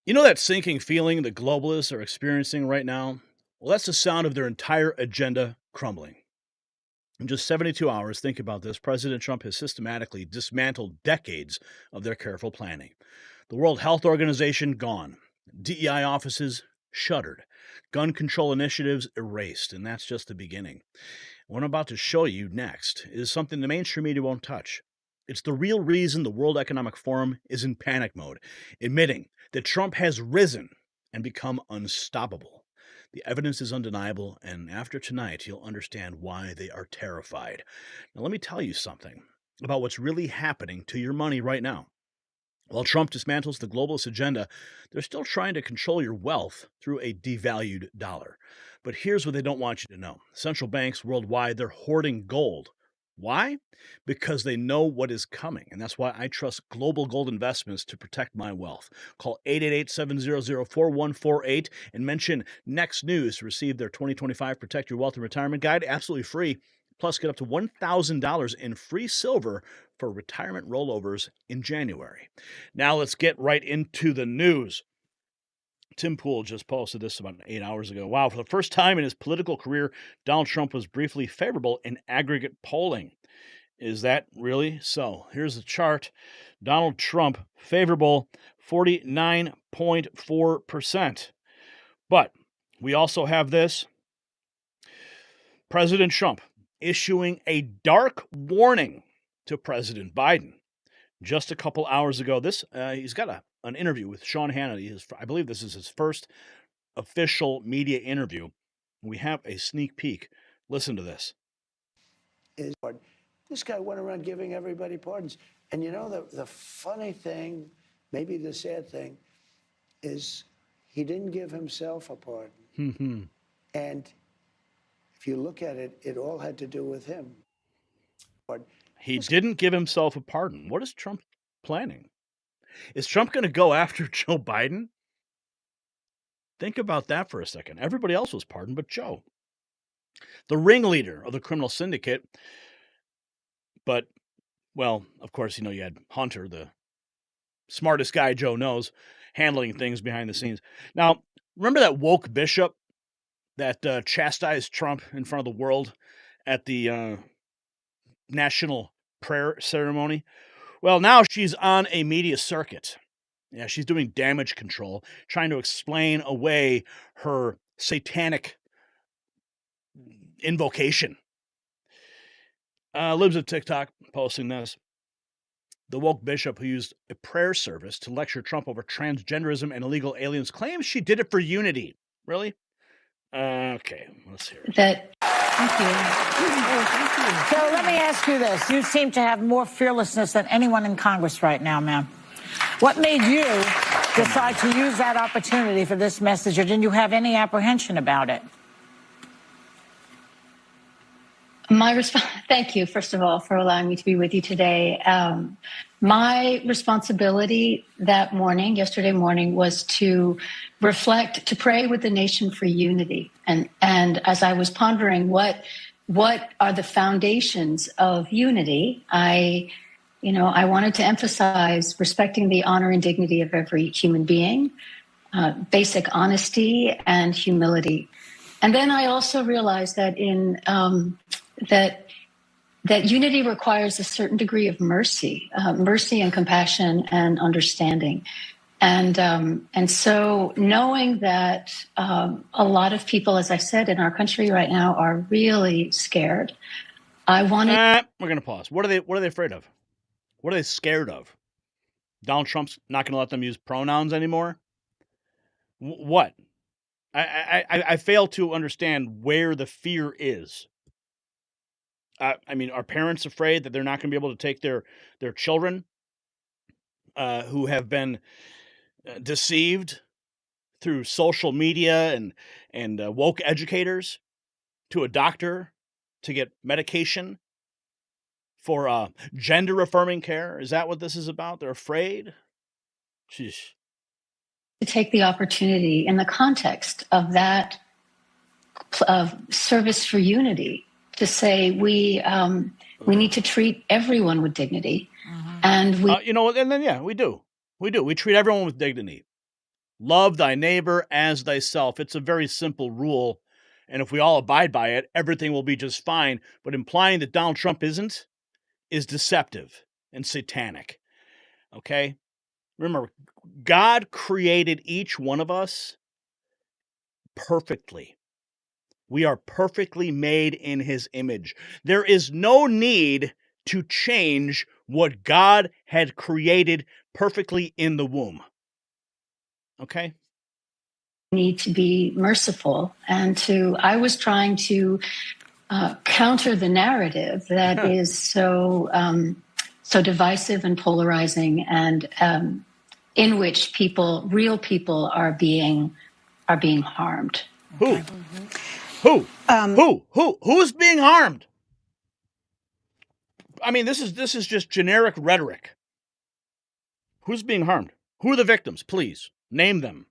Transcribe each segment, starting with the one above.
You know that sinking feeling the globalists are experiencing right now? Well, that's the sound of their entire agenda crumbling. In just 72 hours, think about this, President Trump has systematically dismantled decades of their careful planning. The World Health Organization gone, DEI offices shuttered, gun control initiatives erased, and that's just the beginning. What I'm about to show you next is something the mainstream media won't touch. It's the real reason the World Economic Forum is in panic mode, admitting that Trump has risen and become unstoppable. The evidence is undeniable, and after tonight, you'll understand why they are terrified. Now, let me tell you something about what's really happening to your money right now. While Trump dismantles the globalist agenda, they're still trying to control your wealth through a devalued dollar. But here's what they don't want you to know. Central banks worldwide, they're hoarding gold. Why? Because they know what is coming. And that's why I trust Global Gold Investments to protect my wealth. Call 888-700-4148 and mention Next News to receive their 2025 Protect Your Wealth and Retirement Guide absolutely free. Plus, get up to $1,000 in free silver for retirement rollovers in January. Now, let's get right into the news. Tim Pool just posted this about 8 hours ago. Wow, for the first time in his political career, Donald Trump was briefly favorable in aggregate polling. Is that really so? Here's the chart. Donald Trump favorable 49.4%. But we also have this. President Trump issuing a dark warning to President Biden. Just a couple hours ago, he's got an interview with Sean Hannity. I believe this is his first official media interview. We have a sneak peek. Listen to this. This guy went around giving everybody pardons. And you know, the funny thing, maybe the sad thing, is he didn't give himself a pardon. And if you look at it, it all had to do with him. He didn't give himself a pardon. What is Trump planning? Is Trump going to go after Joe Biden? Think about that for a second. Everybody else was pardoned but Joe, the ringleader of the criminal syndicate. But, well, of course, you had Hunter, the smartest guy Joe knows, handling things behind the scenes. Now, remember that woke bishop that chastised Trump in front of the world at the national prayer ceremony? Well, now she's on a media circuit. Yeah, she's doing damage control, trying to explain away her satanic invocation. Libs of TikTok posting this. The woke bishop who used a prayer service to lecture Trump over transgenderism and illegal aliens claims she did it for unity. Really? Okay, let's hear it. Thank you. So let me ask you this. You seem to have more fearlessness than anyone in Congress right now, ma'am. What made you decide to use that opportunity for this message, or didn't you have any apprehension about it? My response, thank you, first of all, for allowing me to be with you today. My responsibility that morning, yesterday morning, was to reflect, to pray with the nation for unity. And as I was pondering what are the foundations of unity, I wanted to emphasize respecting the honor and dignity of every human being, basic honesty and humility. And then I also realized that that unity requires a certain degree of mercy and compassion and understanding. And so knowing that a lot of people, as I said, in our country right now are really scared, I wanted... We're going to pause. What are they afraid of? What are they scared of? Donald Trump's not going to let them use pronouns anymore? What? I fail to understand where the fear is. Are parents afraid that they're not going to be able to take their children who have been deceived through social media and woke educators to a doctor to get medication for gender-affirming care? Is that what this is about? They're afraid? Sheesh. To take the opportunity in the context of that service for unity to say we need to treat everyone with dignity, and we and then we do we treat everyone with dignity. Love thy neighbor as thyself. It's a very simple rule. And if we all abide by it, everything will be just fine. But implying that Donald Trump isn't is deceptive and satanic. Okay? Remember, God created each one of us perfectly. We are perfectly made in his image. There is no need to change what God had created perfectly in the womb. Okay? Need to be merciful, and I was trying to counter the narrative that is so divisive and polarizing, and in which real people are being harmed. Who? Who's being harmed? I mean, this is just generic rhetoric. Who's being harmed? Who are the victims? Please name them.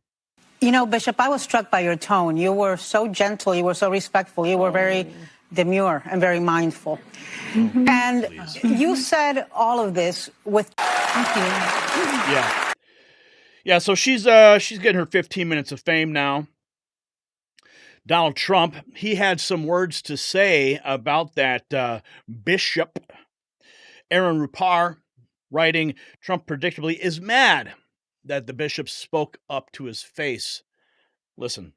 You know, Bishop, I was struck by your tone. You were so gentle. You were so respectful. You were very demure and very mindful. Mm-hmm. And you said all of this with. Thank you. Yeah. So she's getting her 15 minutes of fame now. Donald Trump, he had some words to say about that bishop. Aaron Rupar, writing, Trump predictably is mad that the bishop spoke up to his face. Listen.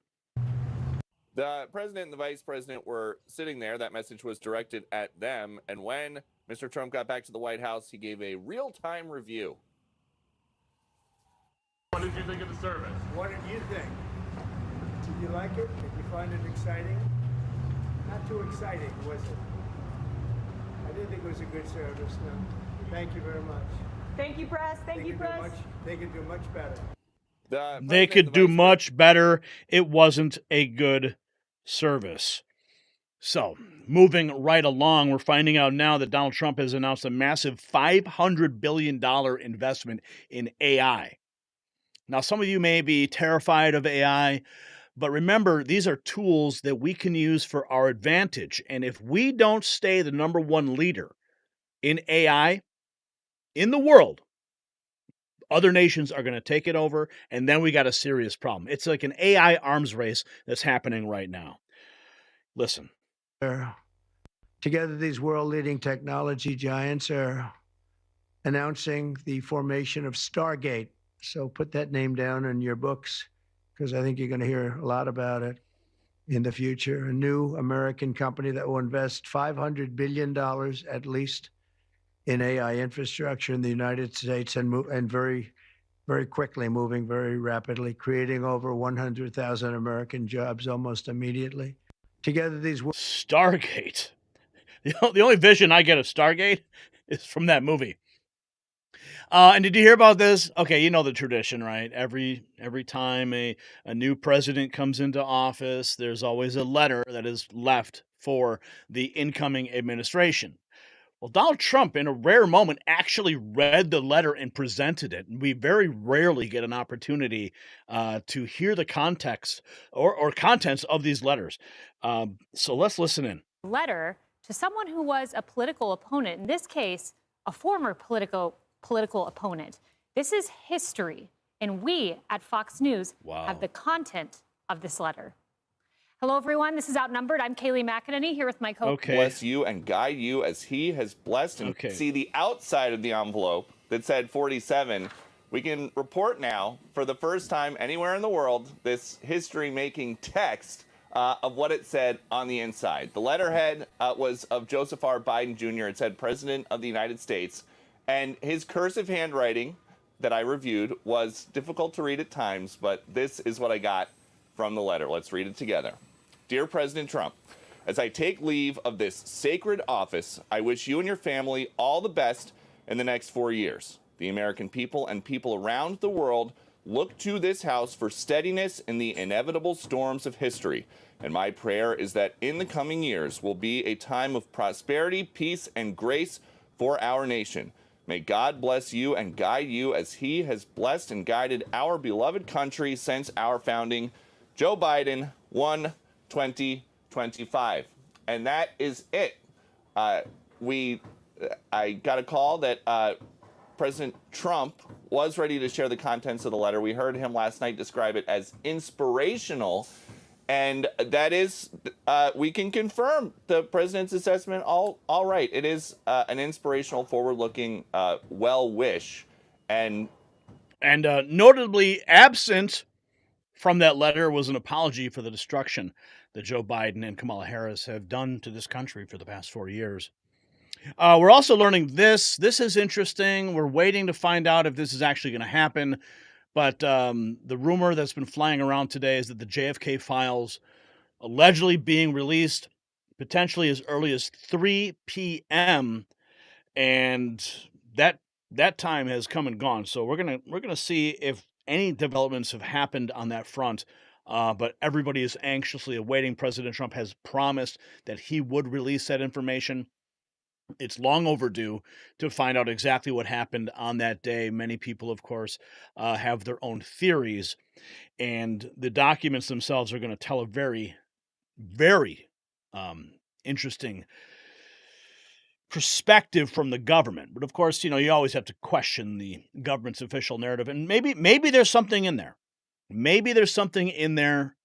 The president and the vice president were sitting there. That message was directed at them. And when Mr. Trump got back to the White House, he gave a real-time review. What did you think of the service? What did you think? Did you like it? Did you find it exciting? Not too exciting, was it? I didn't think it was a good service, no. Thank you very much. Thank you, press. Thank you, press. They could do much better. They could do much better. It wasn't a good service. So, moving right along, we're finding out now that Donald Trump has announced a massive $500 billion investment in AI. Now, some of you may be terrified of AI, but remember, these are tools that we can use for our advantage. And if we don't stay the number one leader in AI in the world, other nations are going to take it over, and then we got a serious problem. It's like an AI arms race that's happening right now. Listen. Together, these world-leading technology giants are announcing the formation of Stargate. So put that name down in your books, because I think you're going to hear a lot about it in the future. A new American company that will invest $500 billion at least in AI infrastructure in the United States, and very, very quickly, moving very rapidly, creating over 100,000 American jobs almost immediately. Together, these Stargate. The only vision I get of Stargate is from that movie. And did you hear about this? Okay, you know the tradition, right? Every time a new president comes into office, there's always a letter that is left for the incoming administration. Well, Donald Trump, in a rare moment, actually read the letter and presented it. And we very rarely get an opportunity to hear the context or contents of these letters. So let's listen in. Letter to someone who was a political opponent, in this case, a former political opponent. This is history, and we at Fox News have the content of this letter. Hello, everyone. This is Outnumbered. I'm Kayleigh McEnany here with my co-host. Bless you and guide you as he has blessed. And see the outside of the envelope that said 47. We can report now, for the first time anywhere in the world, this history-making text of what it said on the inside. The letterhead was of Joseph R. Biden Jr. It said President of the United States. And his cursive handwriting that I reviewed was difficult to read at times, but this is what I got from the letter. Let's read it together. Dear President Trump, as I take leave of this sacred office, I wish you and your family all the best in the next 4 years. The American people and people around the world look to this House for steadiness in the inevitable storms of history. And my prayer is that in the coming years will be a time of prosperity, peace, and grace for our nation. May God bless you and guide you as he has blessed and guided our beloved country since our founding. Joe Biden, 1/2025. And that is it. I got a call that President Trump was ready to share the contents of the letter. We heard him last night describe it as inspirational. And that is, we can confirm the president's assessment. All right. It is an inspirational, forward-looking well-wish. And notably absent from that letter was an apology for the destruction that Joe Biden and Kamala Harris have done to this country for the past 4 years. We're also learning this. This is interesting. We're waiting to find out if this is actually going to happen. But the rumor that's been flying around today is that the JFK files allegedly being released potentially as early as 3 p.m. And that time has come and gone. So we're gonna see if any developments have happened on that front. But everybody is anxiously awaiting. President Trump has promised that he would release that information. It's long overdue to find out exactly what happened on that day. Many people, of course, have their own theories, and the documents themselves are going to tell a very, very interesting perspective from the government. But of course, you always have to question the government's official narrative, and maybe there's something in there. Maybe there's something in there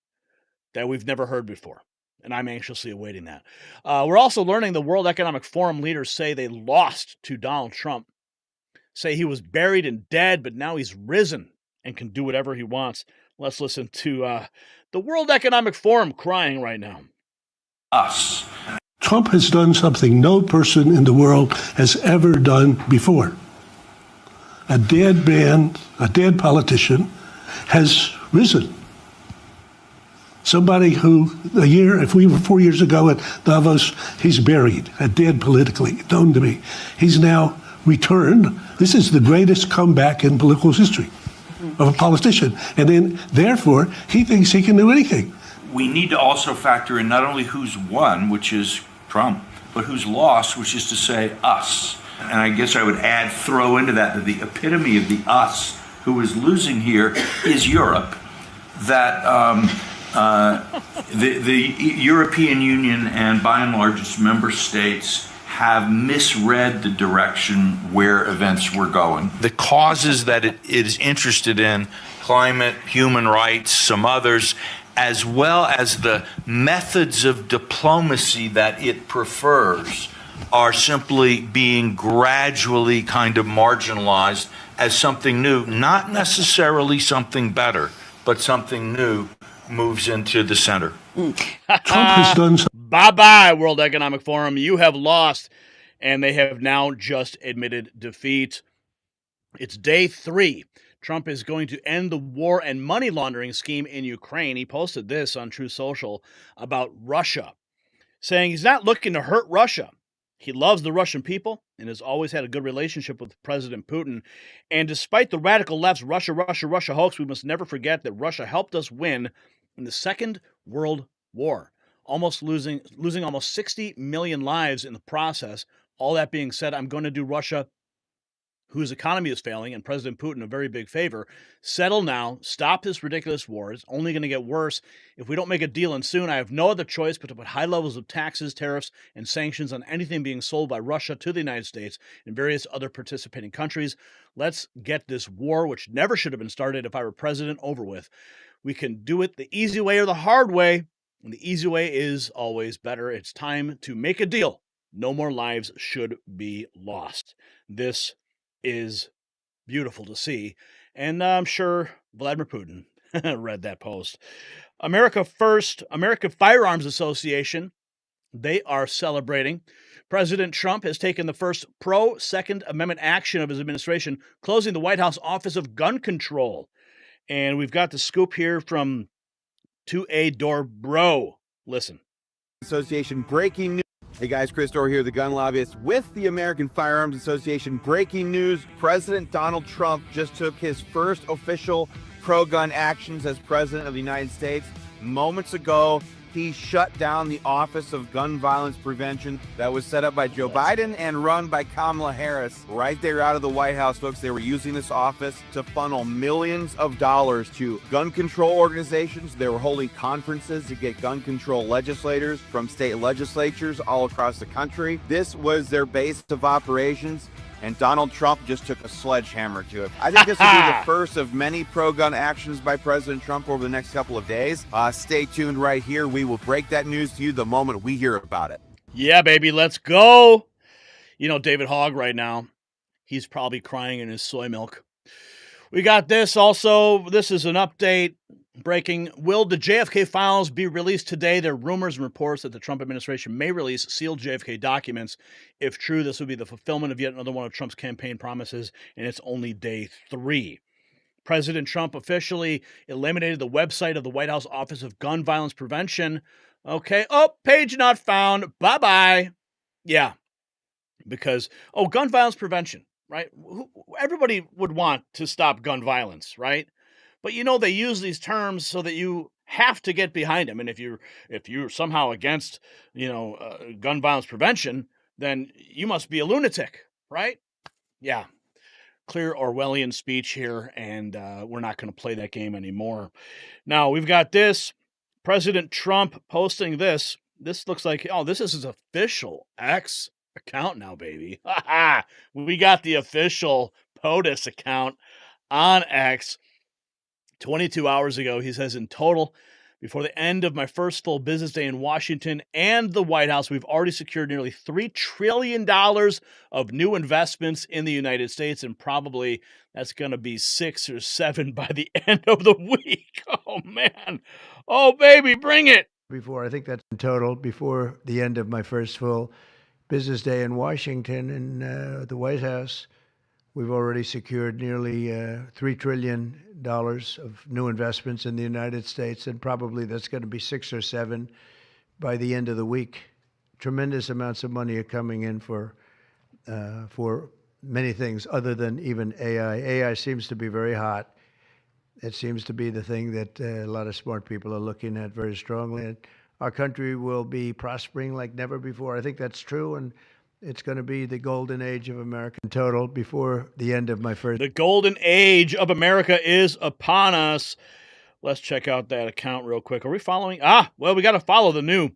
that we've never heard before. And I'm anxiously awaiting that. We're also learning the World Economic Forum leaders say they lost to Donald Trump, say he was buried and dead, but now he's risen and can do whatever he wants. Let's listen to the World Economic Forum crying right now. Us. Trump has done something no person in the world has ever done before. A dead man, a dead politician, has risen. Somebody who, if we were 4 years ago at Davos, he's buried, dead politically, known to me. He's now returned. This is the greatest comeback in political history of a politician. And then, therefore, he thinks he can do anything. We need to also factor in not only who's won, which is Trump, but who's lost, which is to say us. And I guess I would throw into that the epitome of the us who is losing here is Europe. That the European Union and by and large its member states have misread the direction where events were going. The causes that it is interested in, climate, human rights, some others, as well as the methods of diplomacy that it prefers, are simply being gradually kind of marginalized as something new, not necessarily something better, but something new moves into the center. Trump has done so. Bye-bye, World Economic Forum. You have lost, and they have now just admitted defeat. It's day 3. Trump is going to end the war and money laundering scheme in Ukraine. He posted this on Truth Social about Russia, saying he's not looking to hurt Russia. He loves the Russian people and has always had a good relationship with President Putin. And despite the radical left's Russia hoax, we must never forget that Russia helped us win in the Second World War, losing almost 60 million lives in the process. All that being said, I'm going to do Russia, whose economy is failing, and President Putin a very big favor. Settle now. Stop this ridiculous war. It's only going to get worse if we don't make a deal, and soon I have no other choice but to put high levels of taxes, tariffs, and sanctions on anything being sold by Russia to the United States and various other participating countries. Let's get this war, which never should have been started if I were president, over with. We can do it the easy way or the hard way, and the easy way is always better. It's time to make a deal. No more lives should be lost. This is beautiful to see, and I'm sure Vladimir Putin read that post. America First, American Firearms Association, they are celebrating. President Trump has taken the first pro-Second Amendment action of his administration, closing the White House Office of Gun Control. And we've got the scoop here from 2A Door Bro. Listen. Association breaking news. Hey guys, Chris Dorr here, the gun lobbyist with the American Firearms Association. Breaking news, President Donald Trump just took his first official pro-gun actions as President of the United States. Moments ago, he shut down the Office of Gun Violence Prevention that was set up by Joe Biden and run by Kamala Harris. Right there out of the White House, folks, they were using this office to funnel millions of dollars to gun control organizations. They were holding conferences to get gun control legislators from state legislatures all across the country. This was their base of operations. and Donald Trump just took a sledgehammer to it. I think this will be the first of many pro-gun actions by President Trump over the next couple of days. Stay tuned right here. We will break that news to you the moment we hear about it. Yeah, baby, let's go. You know, David Hogg right now, he's probably crying in his soy milk. We got this also. This is an update. Breaking. Will the JFK files be released today? There are rumors and reports that the Trump administration may release sealed JFK documents. If true, this would be the fulfillment of yet another one of Trump's campaign promises, and it's only day 3. President Trump officially eliminated the website of the White House Office of Gun Violence Prevention. Okay. Oh, page not found. Bye-bye. Yeah. Because, gun violence prevention, right? Everybody would want to stop gun violence, right? But you know, they use these terms so that you have to get behind them. And if you're somehow against, gun violence prevention, then you must be a lunatic, right? Yeah. Clear Orwellian speech here, and we're not going to play that game anymore. Now, we've got this. President Trump posting this. This looks like, this is his official X account now, baby. We got the official POTUS account on X. 22 hours ago, he says, in total, before the end of my first full business day in Washington and the White House, we've already secured nearly $3 trillion of new investments in the United States, and probably that's going to be 6 or 7 by the end of the week. Oh, man. Oh, baby, bring it. I think that's in total, before the end of my first full business day in Washington and the White House, we've already secured nearly $3 trillion of new investments in the United States, and probably that's going to be 6 or 7 by the end of the week. Tremendous amounts of money are coming in for many things other than even AI. AI seems to be very hot. It seems to be the thing that a lot of smart people are looking at very strongly. And our country will be prospering like never before. I think that's true, and it's going to be the golden age of America in total before the end of my first. The golden age of America is upon us. Let's check out that account real quick. Are we following? Well, we got to follow the new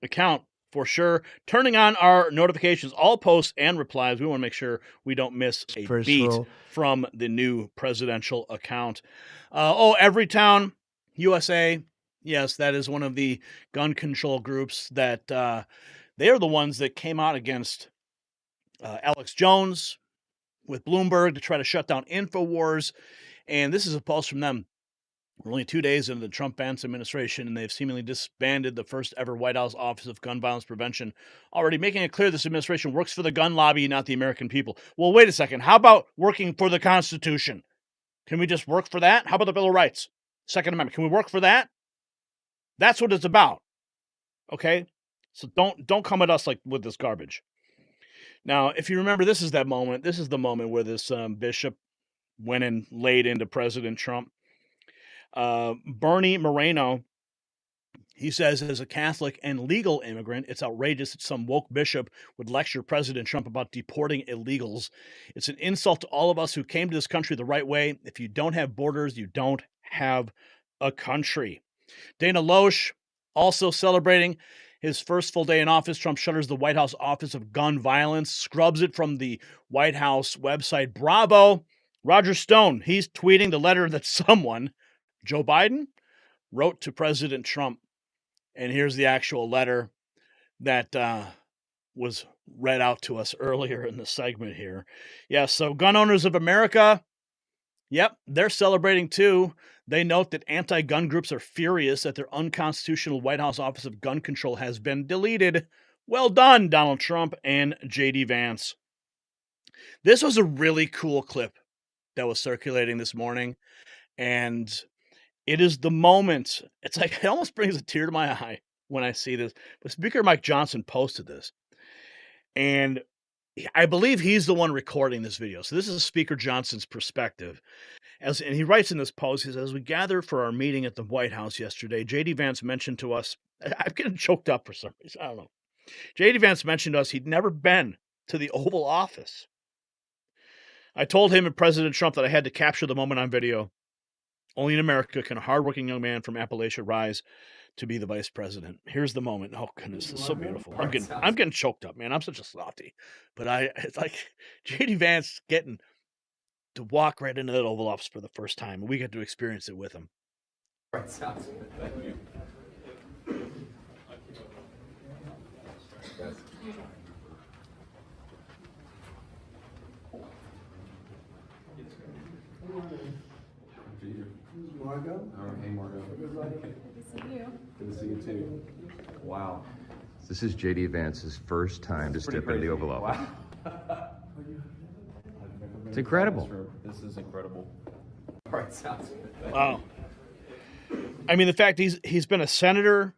account for sure. Turning on our notifications, all posts and replies. We want to make sure we don't miss a beat from the new presidential account. Everytown USA. Yes, that is one of the gun control groups that they are the ones that came out against Alex Jones with Bloomberg to try to shut down InfoWars. And this is a post from them. We're only 2 days into the Trump-Vance administration, and they've seemingly disbanded the first ever White House Office of Gun Violence Prevention, already making it clear this administration works for the gun lobby, not the American people. Well, wait a second. How about working for the Constitution? Can we just work for that? How about the Bill of Rights? Second Amendment. Can we work for that? That's what it's about. Okay? So don't come at us like with this garbage. Now, if you remember, this is the moment where this bishop went and laid into President Trump. Bernie Moreno, he says, as a Catholic and legal immigrant, it's outrageous that some woke bishop would lecture President Trump about deporting illegals. It's an insult to all of us who came to this country the right way. If you don't have borders, you don't have a country. Dana Loesch also celebrating his first full day in office. Trump shutters the White House Office of Gun Violence, scrubs it from the White House website. Bravo. Roger Stone, he's tweeting the letter that someone, Joe Biden, wrote to President Trump. And here's the actual letter that was read out to us earlier in the segment here. Yeah, so gun owners of America, yep, they're celebrating too. They note that anti-gun groups are furious that their unconstitutional White House Office of Gun Control has been deleted. Well done, Donald Trump and J.D. Vance. This was a really cool clip that was circulating this morning, and it is the moment. It's like it almost brings a tear to my eye when I see this. But Speaker Mike Johnson posted this, and I believe he's the one recording this video. So this is Speaker Johnson's perspective. And he writes in this post, he says, as we gathered for our meeting at the White House yesterday, J.D. Vance mentioned to us, I'm getting choked up for some reason, I don't know. J.D. Vance mentioned to us he'd never been to the Oval Office. I told him and President Trump that I had to capture the moment on video. Only in America can a hardworking young man from Appalachia rise to be the vice president. Here's the moment. Oh goodness, it's so beautiful. I'm getting choked up, man. I'm such a softy. But it's like JD Vance getting to walk right into that Oval Office for the first time, and we get to experience it with him. Right, sounds good. Thank you. Margo? Hey, Margo. Good to see you. Good to see you, too. Wow. This is JD Vance's first time to step into the Oval Office. Wow. It's incredible. This is incredible. All right, sounds good. Wow. I mean, the fact he's been a senator,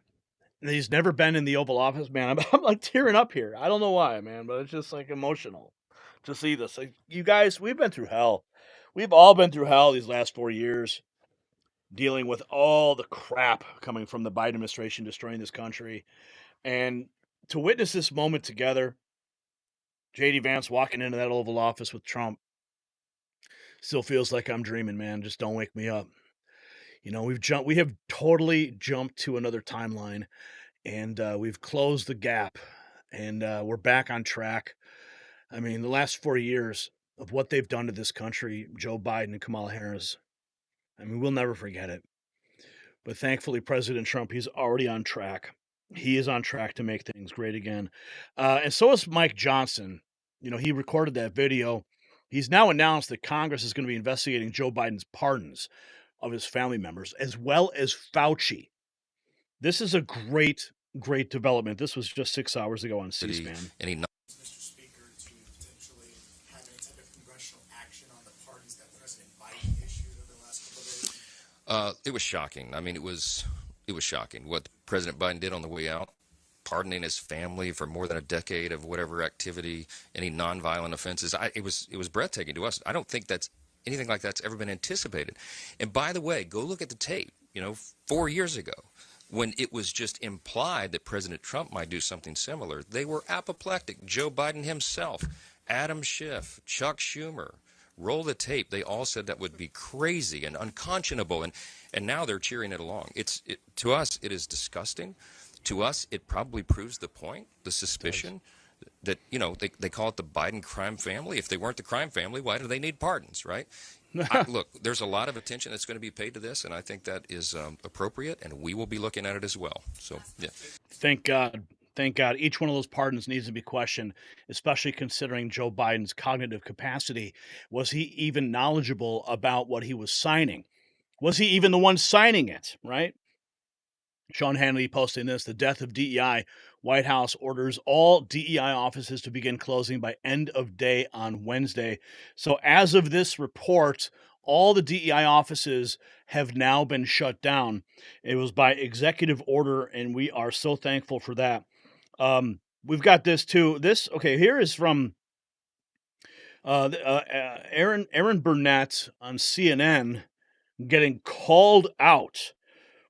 and he's never been in the Oval Office, man. I'm like tearing up here. I don't know why, man, but it's just like emotional to see this. Like, you guys, we've been through hell. We've all been through hell these last 4 years, dealing with all the crap coming from the Biden administration destroying this country. And to witness this moment together, JD Vance walking into that Oval Office with Trump, still feels like I'm dreaming, man. Just don't wake me up. You know, we have totally jumped to another timeline, and we've closed the gap, and we're back on track. I mean, the last 4 years of what they've done to this country, Joe Biden and Kamala Harris, I mean, we'll never forget it. But thankfully, President Trump, he's already on track. He is on track to make things great again. And so is Mike Johnson. You know, he recorded that video. He's now announced that Congress is going to be investigating Joe Biden's pardons of his family members, as well as Fauci. This is a great, great development. This was just 6 hours ago on C-SPAN. Mr. Speaker, to potentially have any type of congressional action on the pardons that President Biden issued over the last couple of days? It was shocking. I mean, it was shocking what President Biden did on the way out, pardoning his family for more than a decade of whatever activity, any nonviolent offenses. It was breathtaking to us. I don't think that's anything like that's ever been anticipated. And by the way, go look at the tape. You know, 4 years ago, when it was just implied that President Trump might do something similar, they were apoplectic. Joe Biden himself, Adam Schiff, Chuck Schumer. Roll the tape. They all said that would be crazy and unconscionable, and now they're cheering it along. To us, it is disgusting. To us, it probably proves the point, the suspicion that, you know, they call it the Biden crime family. If they weren't the crime family, why do they need pardons, right? Look, there's a lot of attention that's going to be paid to this, and I think that is appropriate, and we will be looking at it as well. So, yeah. Thank God. Thank God. Each one of those pardons needs to be questioned, especially considering Joe Biden's cognitive capacity. Was he even knowledgeable about what he was signing? Was he even the one signing it, right? Sean Hannity posting this, the death of DEI. White House orders all DEI offices to begin closing by end of day on Wednesday. So as of this report, all the DEI offices have now been shut down. It was by executive order, and we are so thankful for that. We've got this too. Here is from Aaron Burnett on CNN getting called out.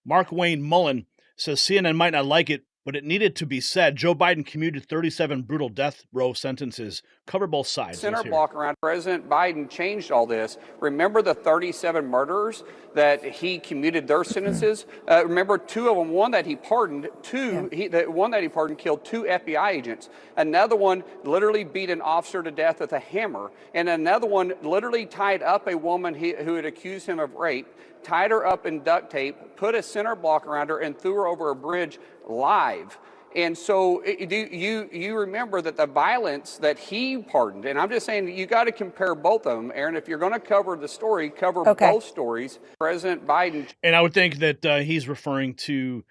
Mark Wayne Mullen says CNN might not like it, but it needed to be said. Joe Biden commuted 37 brutal death row sentences. Cover both sides. Center block around President Biden changed all this. Remember the 37 murderers that he commuted their sentences? Remember two of them, one that he pardoned, the one that he pardoned killed 2 FBI agents. Another one literally beat an officer to death with a hammer. And another one literally tied up a woman who had accused him of rape, tied her up in duct tape, put a center block around her, and threw her over a bridge live. And so you remember that the violence that he pardoned, and I'm just saying you got to compare both of them, Aaron. If you're going to cover the story, cover both stories. President Biden. And I would think that he's referring to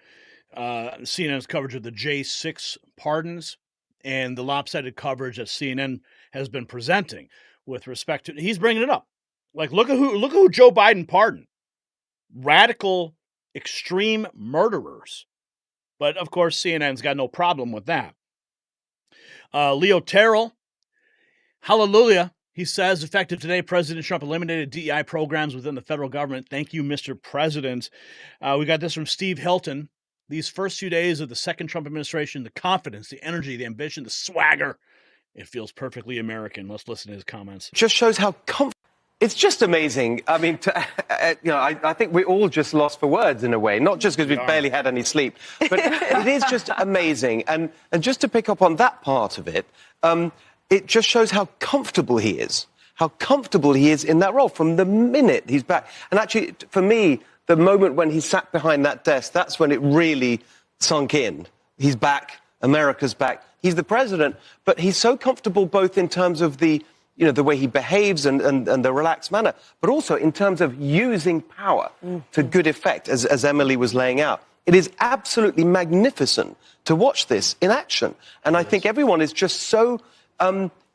CNN's coverage of the J6 pardons and the lopsided coverage that CNN has been presenting with respect to. He's bringing it up. Like, look at who Joe Biden pardoned. Radical, extreme murderers. But, of course, CNN's got no problem with that. Leo Terrell, hallelujah. He says, effective today, President Trump eliminated DEI programs within the federal government. Thank you, Mr. President. We got this from Steve Hilton. These first few days of the second Trump administration, the confidence, the energy, the ambition, the swagger, it feels perfectly American. Let's listen to his comments. Just shows how It's just amazing. I mean, I think we're all just lost for words in a way, not just because we've barely had any sleep, but it is just amazing. And just to pick up on that part of it, it just shows how comfortable he is in that role from the minute he's back. And actually, for me, the moment when he sat behind that desk, that's when it really sunk in. He's back. America's back. He's the president, but he's so comfortable both in terms of the way he behaves and the relaxed manner, but also in terms of using power to good effect, as Emily was laying out. It is absolutely magnificent to watch this in action. And I think everyone is just so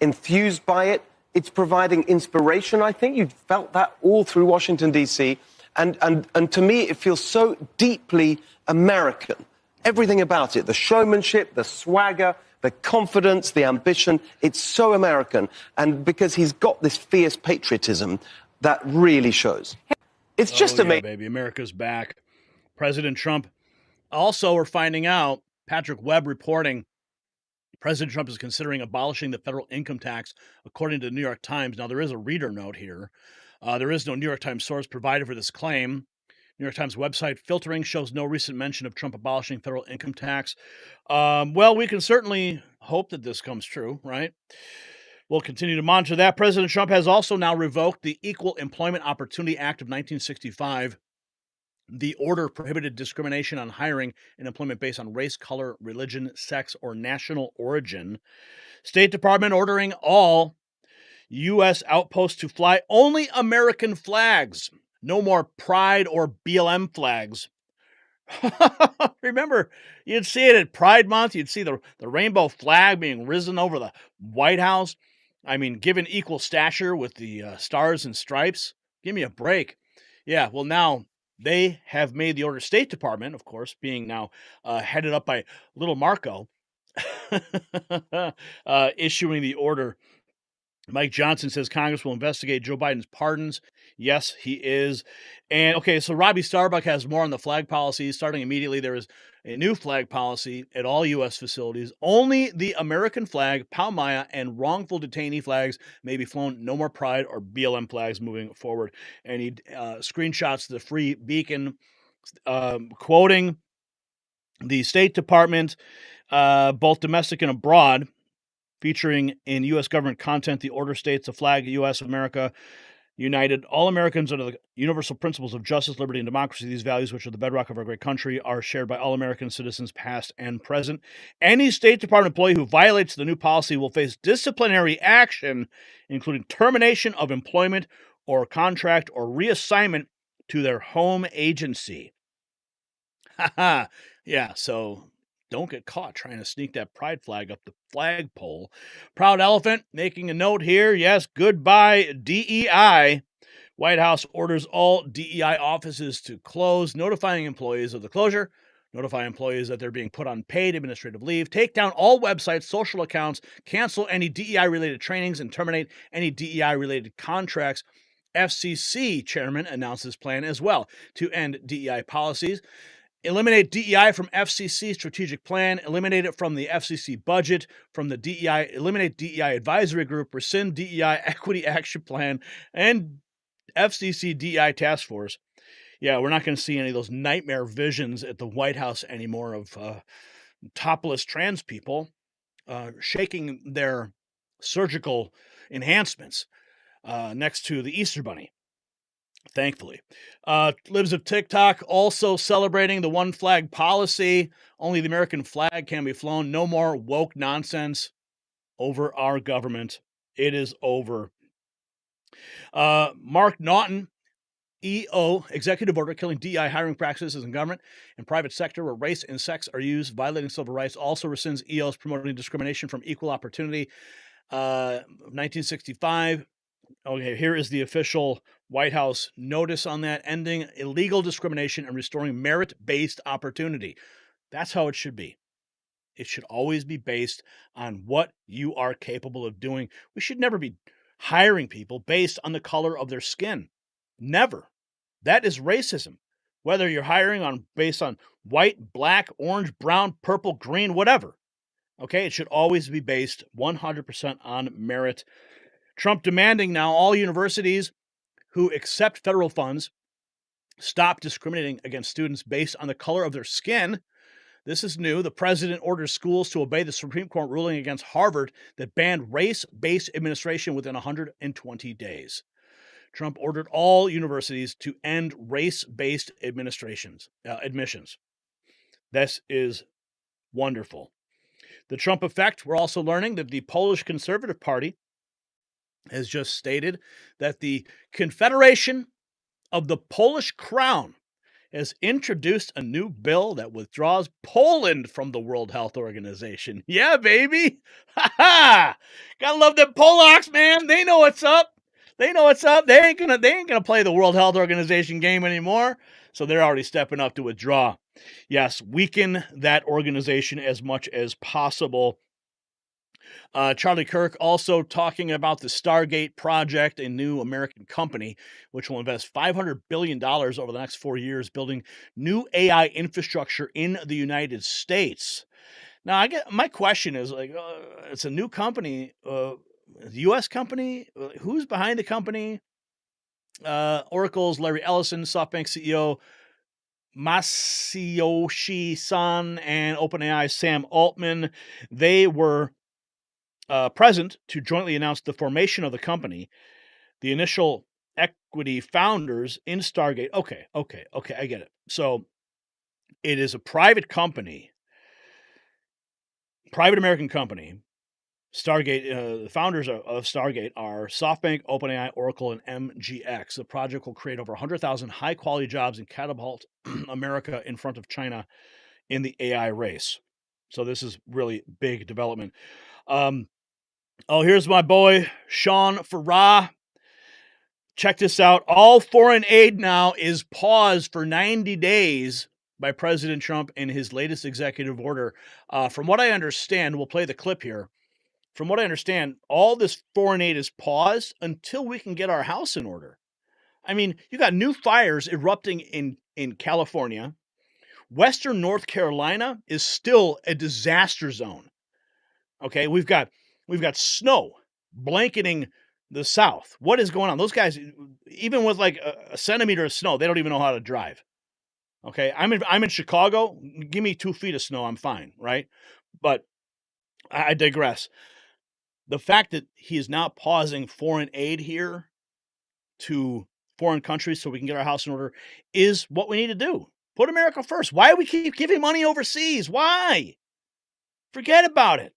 enthused by it. It's providing inspiration, I think. You felt that all through Washington, D.C. And to me, it feels so deeply American. Everything about it, the showmanship, the swagger, the confidence, the ambition, it's so American. And because he's got this fierce patriotism, that really shows. It's just amazing. Baby, America's back. President Trump. Also, we're finding out, Patrick Webb reporting, President Trump is considering abolishing the federal income tax, according to the New York Times. Now, there is a reader note here. There is no New York Times source provided for this claim. New York Times website filtering shows no recent mention of Trump abolishing federal income tax. Well, we can certainly hope that this comes true, right? We'll continue to monitor that. President Trump has also now revoked the Equal Employment Opportunity Act of 1965. The order prohibited discrimination on hiring and employment based on race, color, religion, sex, or national origin. State Department ordering all U.S. outposts to fly only American flags. No more Pride or BLM flags. Remember, you'd see it at Pride Month. You'd see the rainbow flag being risen over the White House. I mean, given equal stature with the stars and stripes. Give me a break. Yeah, well, now they have made the order. State Department, of course, being now headed up by little Marco, issuing the order. Mike Johnson says Congress will investigate Joe Biden's pardons. Yes, he is. And okay, so Robbie Starbuck has more on the flag policy. Starting immediately, there is a new flag policy at all U.S. facilities. Only the American flag, Palmaya, and wrongful detainee flags may be flown. No more Pride or BLM flags moving forward. And he screenshots the Free Beacon, quoting the State Department, both domestic and abroad, featuring in U.S. government content. The order states the flag, U.S. America United. All Americans under the universal principles of justice, liberty, and democracy. These values, which are the bedrock of our great country, are shared by all American citizens, past and present. Any State Department employee who violates the new policy will face disciplinary action, including termination of employment or contract or reassignment to their home agency. Yeah, so don't get caught trying to sneak that pride flag up the flagpole. Proud Elephant making a note here. Yes, goodbye DEI. White House orders all DEI offices to close, notifying employees of the closure, notify employees that they're being put on paid administrative leave, take down all websites, social accounts, cancel any DEI-related trainings, and terminate any DEI-related contracts. FCC chairman announced this plan as well to end DEI policies. Eliminate DEI from FCC strategic plan, eliminate it from the FCC budget, from the DEI, eliminate DEI advisory group, rescind DEI equity action plan, and FCC DEI task force. Yeah, we're not going to see any of those nightmare visions at the White House anymore of topless trans people shaking their surgical enhancements next to the Easter Bunny. Thankfully. Libs of TikTok also celebrating the one flag policy. Only the American flag can be flown. No more woke nonsense over our government. It is over. Mark Naughton, EO, executive order killing DEI hiring practices in government and private sector where race and sex are used, violating civil rights, also rescinds EO's promoting discrimination from equal opportunity. 1965. Okay, here is the official White House notice on that, ending illegal discrimination and restoring merit-based opportunity. That's how it should be. It should always be based on what you are capable of doing. We should never be hiring people based on the color of their skin. Never. That is racism. Whether you're hiring based on white, black, orange, brown, purple, green, whatever. Okay, it should always be based 100% on merit. Trump demanding now all universities who accept federal funds stop discriminating against students based on the color of their skin. This is new. The president orders schools to obey the Supreme Court ruling against Harvard that banned race-based administration within 120 days. Trump ordered all universities to end race-based admissions. This is wonderful. The Trump effect, we're also learning that the Polish Conservative Party has just stated that the Confederation of the Polish Crown has introduced a new bill that withdraws Poland from the World Health Organization. Yeah, baby. Ha ha. Gotta love them Polacks, man. They know what's up. They know what's up. They ain't gonna play the World Health Organization game anymore. So they're already stepping up to withdraw. Yes, weaken that organization as much as possible. Charlie Kirk also talking about the Stargate project, a new American company, which will invest $500 billion over the next 4 years building new AI infrastructure in the United States. Now, my question is, like, it's a new company, U.S. company. Who's behind the company? Oracle's Larry Ellison, SoftBank CEO Masayoshi Son, and OpenAI Sam Altman. They were present to jointly announce the formation of the company. The initial equity founders in Stargate. Okay, I get it. So it is a private company, private American company. Stargate, the founders of Stargate are SoftBank, OpenAI, Oracle, and MGX. The project will create over 100,000 high-quality jobs and catapult America in front of China in the AI race. So this is really big development. Here's my boy, Sean Farah. Check this out. All foreign aid now is paused for 90 days by President Trump in his latest executive order. From what I understand, we'll play the clip here. From what I understand, all this foreign aid is paused until we can get our house in order. I mean, you got new fires erupting in California. Western North Carolina is still a disaster zone. Okay, we've got snow blanketing the South. What is going on? Those guys, even with like a centimeter of snow, they don't even know how to drive. Okay, I'm in Chicago. Give me 2 feet of snow, I'm fine, right? But I digress. The fact that he is now pausing foreign aid here to foreign countries so we can get our house in order is what we need to do. Put America first. Why do we keep giving money overseas? Why? Forget about it.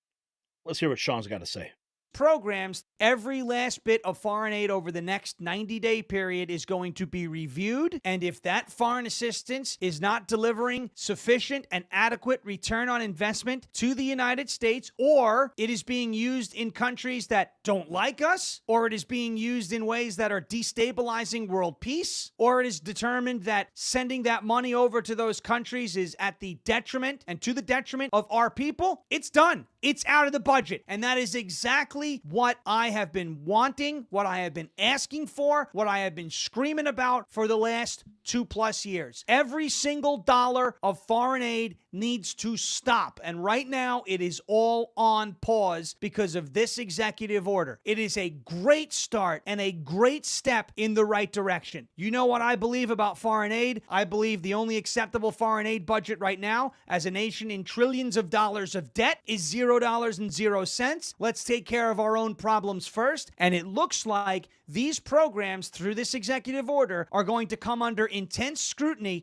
Let's hear what Sean's got to say. Programs, every last bit of foreign aid over the next 90-day period is going to be reviewed. And if that foreign assistance is not delivering sufficient and adequate return on investment to the United States, or it is being used in countries that don't like us, or it is being used in ways that are destabilizing world peace, or it is determined that sending that money over to those countries is at the detriment and to the detriment of our people, it's done. It's out of the budget. And that is exactly what I have been wanting, what I have been asking for, what I have been screaming about for the last 2+ years. Every single dollar of foreign aid needs to stop. And right now, it is all on pause because of this executive order. It is a great start and a great step in the right direction. You know what I believe about foreign aid? I believe the only acceptable foreign aid budget right now, as a nation in trillions of dollars of debt, is $0.00. Let's take care of our own problems first. And it looks like these programs, through this executive order, are going to come under intense scrutiny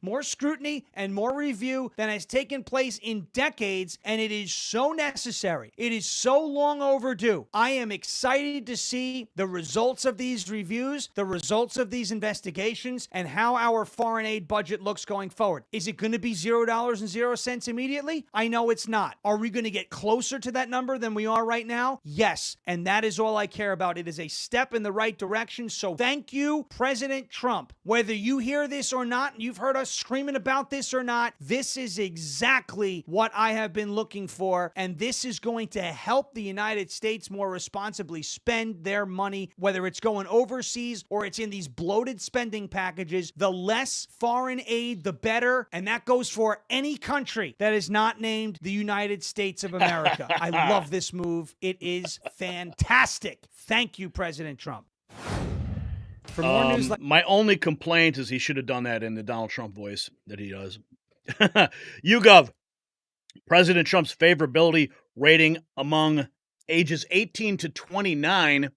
and more review than has taken place in decades, and it is so necessary. It is so long overdue. I am excited to see the results of these reviews, the results of these investigations, and how our foreign aid budget looks going forward. Is it going to be $0.00 immediately? I know it's not. Are we going to get closer to that number than we are right now? Yes, and that is all I care about. It is a step in the right direction, so thank you, President Trump. Whether you hear this or not, you've heard us screaming about this or not, this is exactly what I have been looking for, and this is going to help the United States more responsibly spend their money, whether it's going overseas or it's in these bloated spending packages. The less foreign aid, the better, and that goes for any country that is not named the United States of America. I love this move. It is fantastic. Thank you, President Trump. For more news like my only complaint is he should have done that in the Donald Trump voice that he does. YouGov, President Trump's favorability rating among ages 18 to 29,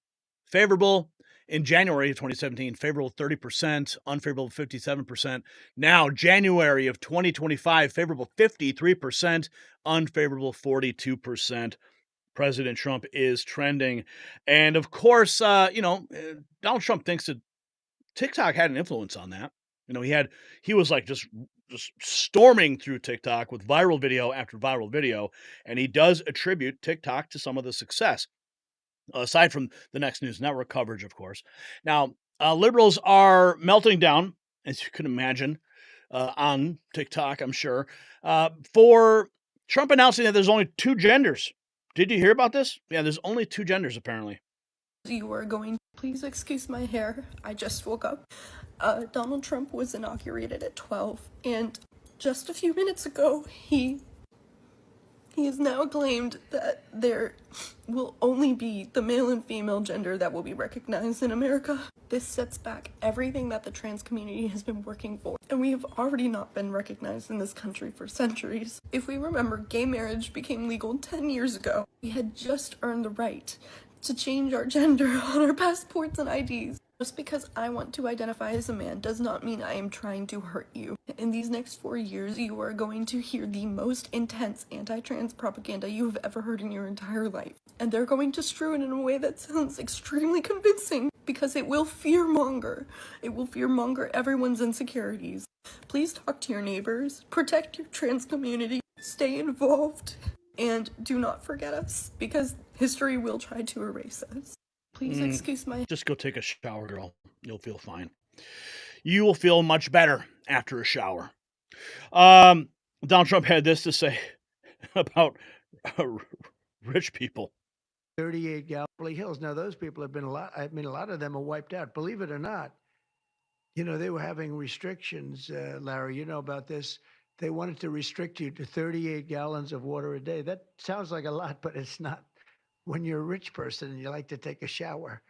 favorable in January of 2017, favorable 30%, unfavorable 57%. Now, January of 2025, favorable 53%, unfavorable 42%. President Trump is trending. And of course, Donald Trump thinks that TikTok had an influence on that. He was like just storming through TikTok with viral video after viral video, and he does attribute TikTok to some of the success, aside from the Next News Network coverage, of course. Now, liberals are melting down, as you can imagine, on TikTok, I'm sure, for Trump announcing that there's only two genders. Did you hear about this? Yeah, there's only two genders, apparently. You are going. Please excuse my hair. I just woke up. Donald Trump was inaugurated at 12, and just a few minutes ago, he has now claimed that there will only be the male and female gender that will be recognized in America. This sets back everything that the trans community has been working for, and we have already not been recognized in this country for centuries. If we remember, gay marriage became legal 10 years ago. We had just earned the right to change our gender on our passports and IDs. Just because I want to identify as a man does not mean I am trying to hurt you. In these next 4 years, you are going to hear the most intense anti-trans propaganda you have ever heard in your entire life. And they're going to strew it in a way that sounds extremely convincing, because it will fearmonger. It will fearmonger everyone's insecurities. Please talk to your neighbors, protect your trans community, stay involved, and do not forget us, because history will try to erase us. Please excuse my... Just go take a shower, girl. You'll feel fine. You will feel much better after a shower. Donald Trump had this to say about rich people. 38 Galilee Hills. Now, those people have been a lot of them are wiped out. Believe it or not, they were having restrictions, Larry. You know about this. They wanted to restrict you to 38 gallons of water a day. That sounds like a lot, but it's not. When you're a rich person and you like to take a shower,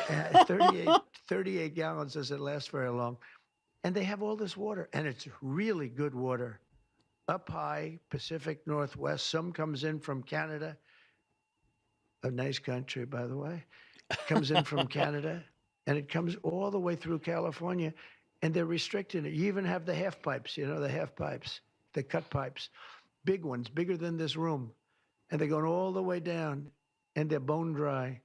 38 gallons doesn't last very long. And they have all this water, and it's really good water. Up high, Pacific Northwest. Some comes in from Canada. A nice country, by the way. Comes in from Canada, and it comes all the way through California, and they're restricting it. You even have the half pipes, the half pipes, the cut pipes, big ones, bigger than this room. And they're going all the way down, and they're bone dry,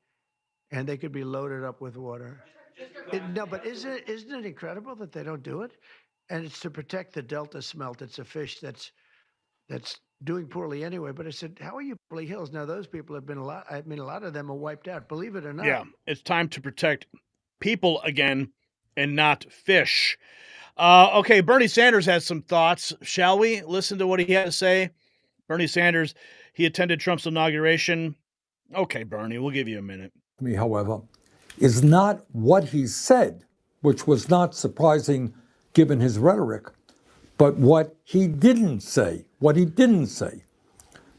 and they could be loaded up with water. No, but isn't it incredible that they don't do it? And it's to protect the Delta smelt. It's a fish that's doing poorly anyway. But I said, how are you, Galilee Hills? Now, those people have been a lot of them are wiped out. Believe it or not. Yeah, it's time to protect people again and not fish. Okay, Bernie Sanders has some thoughts. Shall we listen to what he had to say? Bernie Sanders, he attended Trump's inauguration. Okay, Bernie, we'll give you a minute. Me, however, is not what he said, which was not surprising given his rhetoric, but what he didn't say. What he didn't say.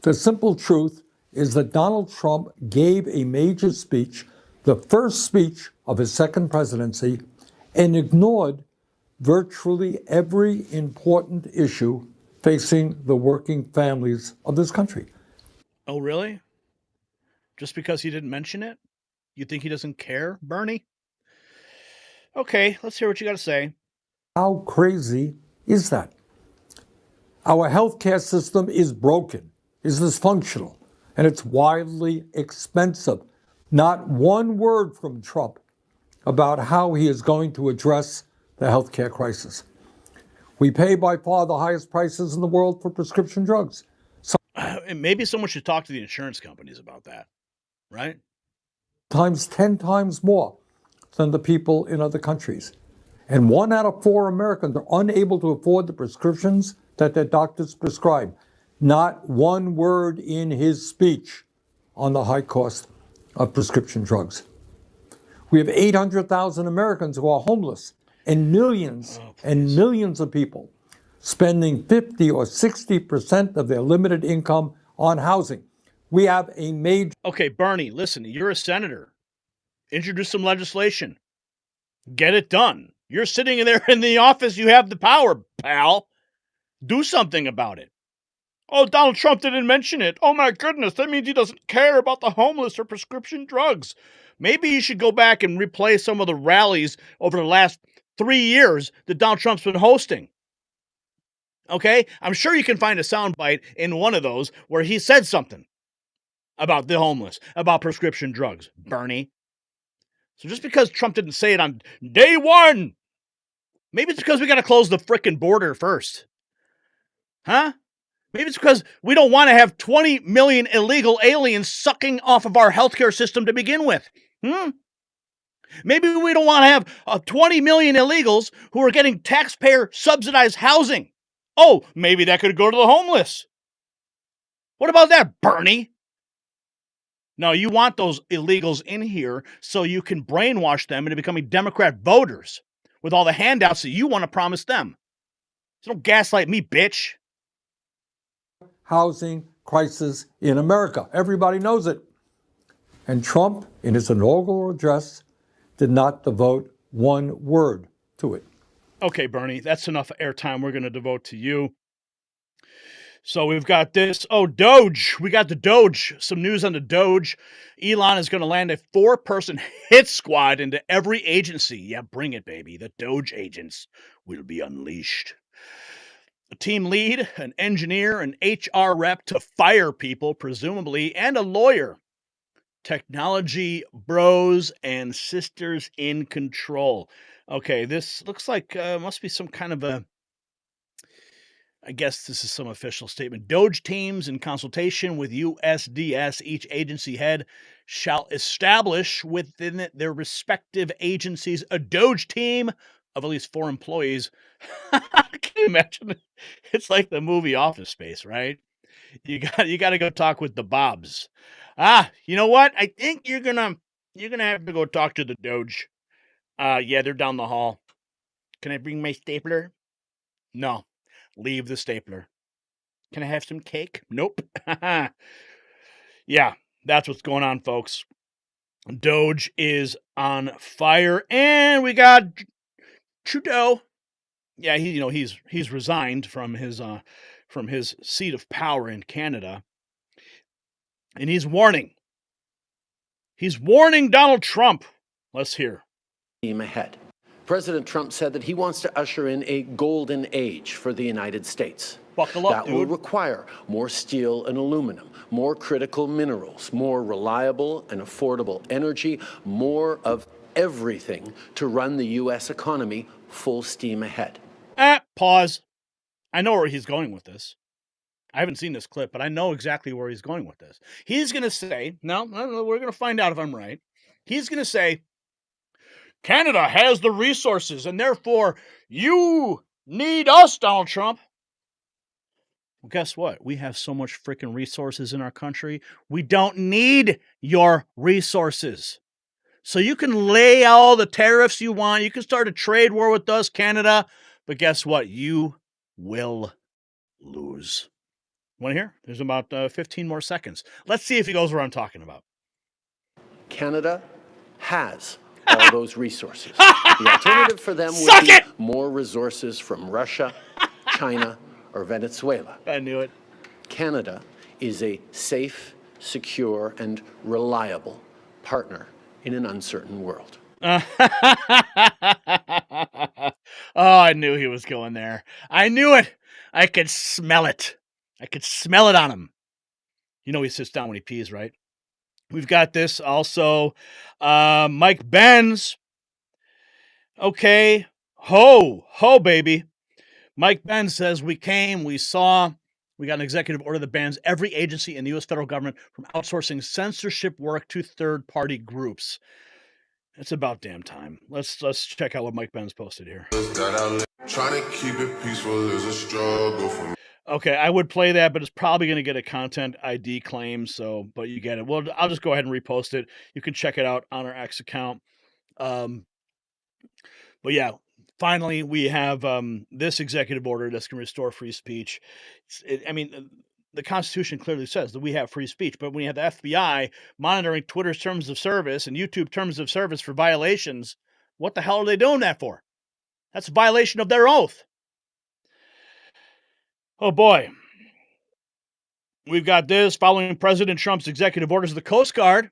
The simple truth is that Donald Trump gave a major speech, the first speech of his second presidency, and ignored virtually every important issue facing the working families of this country. Oh, really? Just because he didn't mention it? You think he doesn't care, Bernie? Okay, let's hear what you got to say. How crazy is that? Our healthcare system is broken, is dysfunctional, and it's wildly expensive. Not one word from Trump about how he is going to address the healthcare crisis. We pay by far the highest prices in the world for prescription drugs. Maybe someone should talk to the insurance companies about that, right? 10 times more than the people in other countries. And 1 out of 4 Americans are unable to afford the prescriptions that their doctors prescribe. Not one word in his speech on the high cost of prescription drugs. We have 800,000 Americans who are homeless, and millions of people spending 50 or 60% of their limited income on housing. We have a major... Okay, Bernie, listen, you're a senator. Introduce some legislation. Get it done. You're sitting there in the office. You have the power, pal. Do something about it. Oh, Donald Trump didn't mention it. Oh, my goodness. That means he doesn't care about the homeless or prescription drugs. Maybe you should go back and replay some of the rallies over the last 3 years that Donald Trump's been hosting. Okay? I'm sure you can find a soundbite in one of those where he said something about the homeless, about prescription drugs. Bernie. So just because Trump didn't say it on day one, maybe it's because we got to close the frickin' border first. Huh? Maybe it's because we don't want to have 20 million illegal aliens sucking off of our healthcare system to begin with. Maybe we don't want to have 20 million illegals who are getting taxpayer subsidized housing. Oh, maybe that could go to the homeless. What about that, Bernie? No, you want those illegals in here so you can brainwash them into becoming Democrat voters with all the handouts that you want to promise them. So don't gaslight me, bitch. Housing crisis in America. Everybody knows it. And Trump, in his inaugural address, did not devote one word to it. Okay, Bernie, that's enough airtime we're going to devote to you. So we've got this. Oh, Doge. We got the Doge. Some news on the Doge. Elon is going to land a 4-person hit squad into every agency. Yeah, bring it, baby. The Doge agents will be unleashed. A team lead, an engineer, an HR rep to fire people, presumably, and a lawyer. Technology bros and sisters in control. Okay, this looks like must be some kind of a, I guess this is some official statement. Doge teams, in consultation with USDS, each agency head shall establish within their respective agencies a Doge team of at least 4 employees. Can you imagine? It's like the movie Office Space, right? You got to go talk with the Bobs. You know what? I think you're gonna have to go talk to the Doge. Yeah, they're down the hall. Can I bring my stapler? No. Leave the stapler. Can I have some cake? Nope. Yeah, that's what's going on, folks. Doge is on fire, and we got Trudeau. Yeah, he's resigned from his seat of power in Canada, and he's warning. He's warning Donald Trump. Let's hear. Ahead. President Trump said that he wants to usher in a golden age for the United States. Buckle up, that will require more steel and aluminum, more critical minerals, more reliable and affordable energy, more of everything to run the U.S. economy full steam ahead. Pause. I know where he's going with this. I haven't seen this clip, but I know exactly where he's going with this. He's going to say, no, we're going to find out if I'm right. He's going to say, Canada has the resources, and therefore you need us, Donald Trump. Well, guess what? We have so much freaking resources in our country. We don't need your resources. So you can lay all the tariffs you want. You can start a trade war with us, Canada. But guess what? You will lose. Want to hear? There's about 15 more seconds. Let's see if he goes where I'm talking about. Canada has all those resources. The alternative for them would be more resources from Russia, China, or Venezuela. I knew it. Canada is a safe, secure, and reliable partner in an uncertain world. Oh, I knew he was going there. I knew it. I could smell it. I could smell it on him. You know he sits down when he pees, right? We've got this also. Mike Benz. Okay. Ho, baby. Mike Benz says, we saw, we got an executive order that bans every agency in the U.S. federal government from outsourcing censorship work to third-party groups. It's about damn time. Let's check out what Mike Benz posted here. Trying to keep it peaceful is a struggle for me. Okay, I would play that, but it's probably going to get a content ID claim, but you get it. Well, I'll just go ahead and repost it. You can check it out on our X account. But yeah, finally, we have this executive order that's going to restore free speech. The Constitution clearly says that we have free speech, but when you have the FBI monitoring Twitter's terms of service and YouTube terms of service for violations, What the hell are they doing that for? That's a violation of their oath. Oh, boy. We've got this. Following President Trump's executive orders, the Coast Guard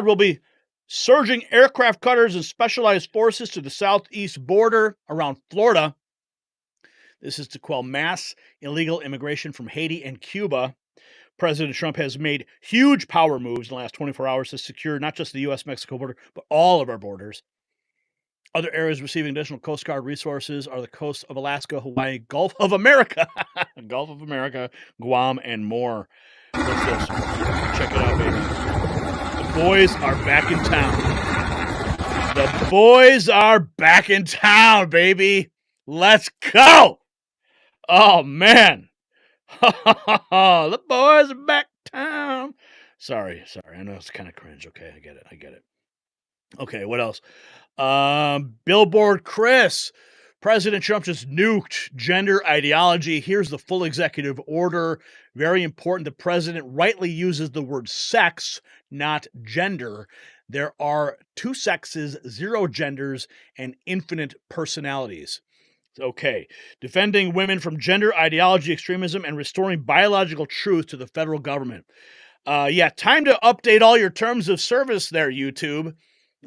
will be surging aircraft cutters and specialized forces to the southeast border around Florida. This is to quell mass illegal immigration from Haiti and Cuba. President Trump has made huge power moves in the last 24 hours to secure not just the U.S.-Mexico border, but all of our borders. Other areas receiving additional Coast Guard resources are the coasts of Alaska, Hawaii, Gulf of America, Guam, and more. What's this? Check it out, baby. The boys are back in town. The boys are back in town, baby. Let's go. Oh, man. The boys are back in town. Sorry. I know it's kind of cringe. Okay, I get it. Okay, what else? Billboard Chris. President Trump just nuked gender ideology. Here's the full executive order. Very important. The president rightly uses the word sex, not gender. There are 2 sexes, 0 genders, and infinite personalities. Okay. Defending women from gender ideology extremism and restoring biological truth to the federal government. Time to update all your terms of service there, YouTube.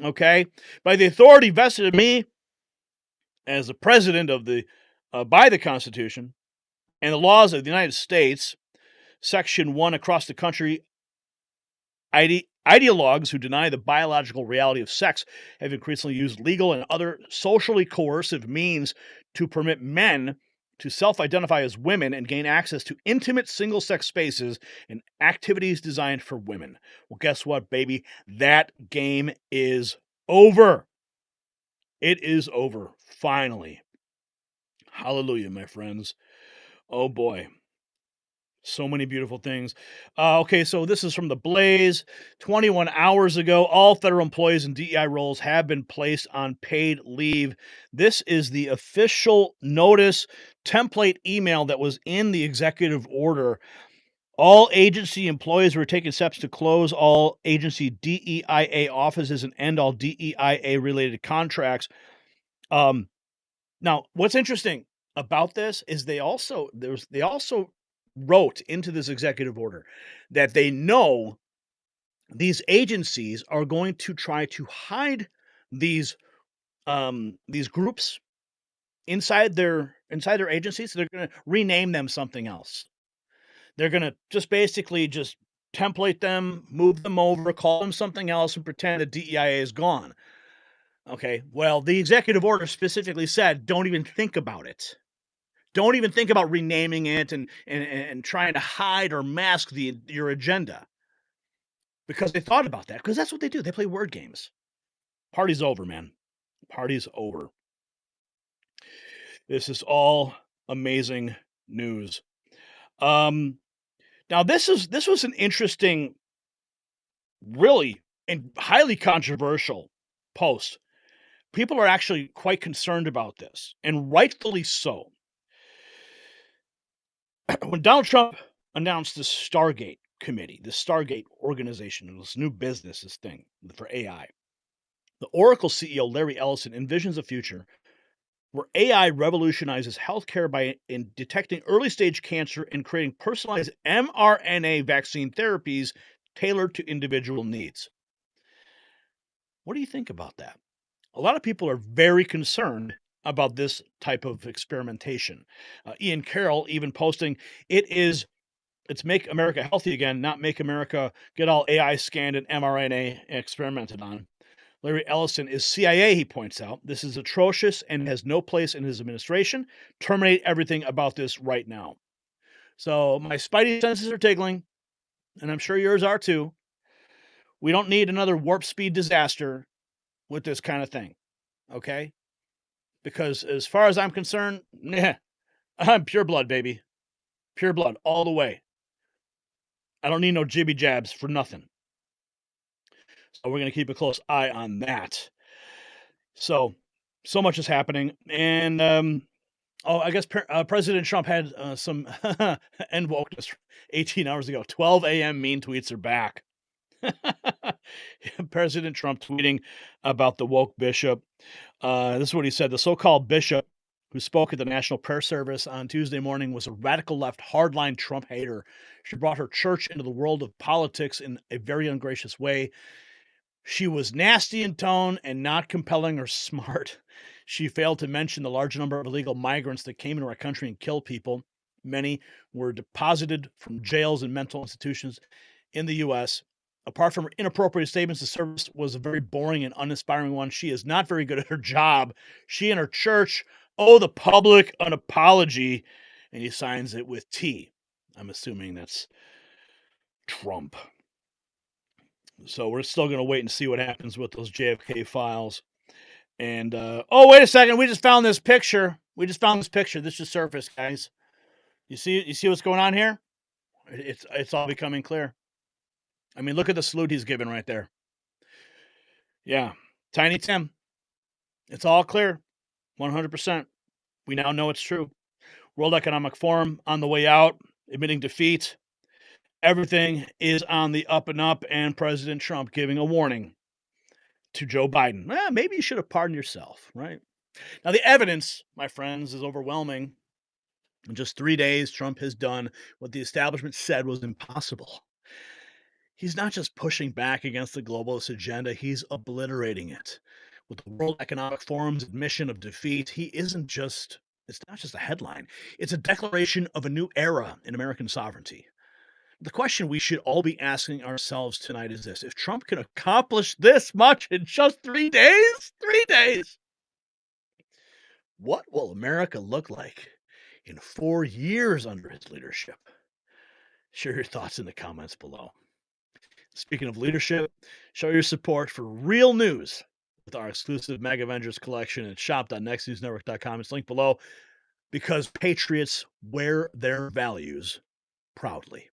Okay. By the authority vested in me as the president of by the Constitution and the laws of the United States, Section 1 across the country, ideologues who deny the biological reality of sex have increasingly used legal and other socially coercive means to permit men to self-identify as women and gain access to intimate single-sex spaces and activities designed for women. Well, guess what, baby? That game is over. It is over, finally. Hallelujah, my friends. Oh, boy. So many beautiful things. Okay, so this is from The Blaze. 21 hours ago, all federal employees in DEI roles have been placed on paid leave. This is the official notice template email that was in the executive order. All agency employees were taking steps to close all agency DEIA offices and end all DEIA-related contracts. Now, what's interesting about this is they also wrote into this executive order that they know these agencies are going to try to hide these groups inside their agencies. So they're going to rename them something else. They're going to just basically just template them, move them over, call them something else, and pretend that DEIA is gone. Okay, well, the executive order specifically said, don't even think about it. Don't even think about renaming it and trying to hide or mask your agenda. Because they thought about that, because that's what they do. They play word games. Party's over, man. Party's over. This is all amazing news. Now, this was an interesting, really, and highly controversial post. People are actually quite concerned about this, and rightfully so. When Donald Trump announced the Stargate committee, the Stargate organization, this new business, this thing for AI, the Oracle CEO, Larry Ellison, envisions a future where AI revolutionizes healthcare by detecting early-stage cancer and creating personalized mRNA vaccine therapies tailored to individual needs. What do you think about that? A lot of people are very concerned about this type of experimentation. Ian Carroll even posting, it's make America healthy again, not make America get all AI scanned and mRNA experimented on. Larry Ellison is CIA, he points out. This is atrocious and has no place in his administration. Terminate everything about this right now. So my spidey senses are tingling, and I'm sure yours are too. We don't need another warp speed disaster with this kind of thing, okay? Because as far as I'm concerned, I'm pure blood, baby. Pure blood all the way. I don't need no jibby jabs for nothing. So we're going to keep a close eye on that. So much is happening. And, I guess President Trump had some end wokeness 18 hours ago. 12 a.m. mean tweets are back. President Trump tweeting about the woke bishop. This is what he said. The so-called bishop who spoke at the National Prayer Service on Tuesday morning was a radical left hardline Trump hater. She brought her church into the world of politics in a very ungracious way. She was nasty in tone and not compelling or smart. She failed to mention the large number of illegal migrants that came into our country and killed people. Many were deposited from jails and mental institutions in the U.S. Apart from her inappropriate statements, the service was a very boring and uninspiring one. She is not very good at her job. She and her church owe the public an apology, and he signs it with T. I'm assuming that's Trump. So we're still going to wait and see what happens with those JFK files. And, oh, wait a second. We just found this picture. This just surfaced, guys. You see what's going on here? It's all becoming clear. I mean, look at the salute he's giving right there. Yeah. Tiny Tim. It's all clear. 100%. We now know it's true. World Economic Forum on the way out, admitting defeat. Everything is on the up and up, and President Trump giving a warning to Joe Biden. Maybe you should have pardoned yourself, right? Now, the evidence, my friends, is overwhelming. In just 3 days, Trump has done what the establishment said was impossible. He's not just pushing back against the globalist agenda, he's obliterating it. With the World Economic Forum's admission of defeat, it's not just a headline, it's a declaration of a new era in American sovereignty. The question we should all be asking ourselves tonight is this: if Trump can accomplish this much in just 3 days, what will America look like in 4 years under his leadership? Share your thoughts in the comments below. Speaking of leadership, show your support for real news with our exclusive Mega Avengers collection at shop.nextnewsnetwork.com. It's linked below, because patriots wear their values proudly.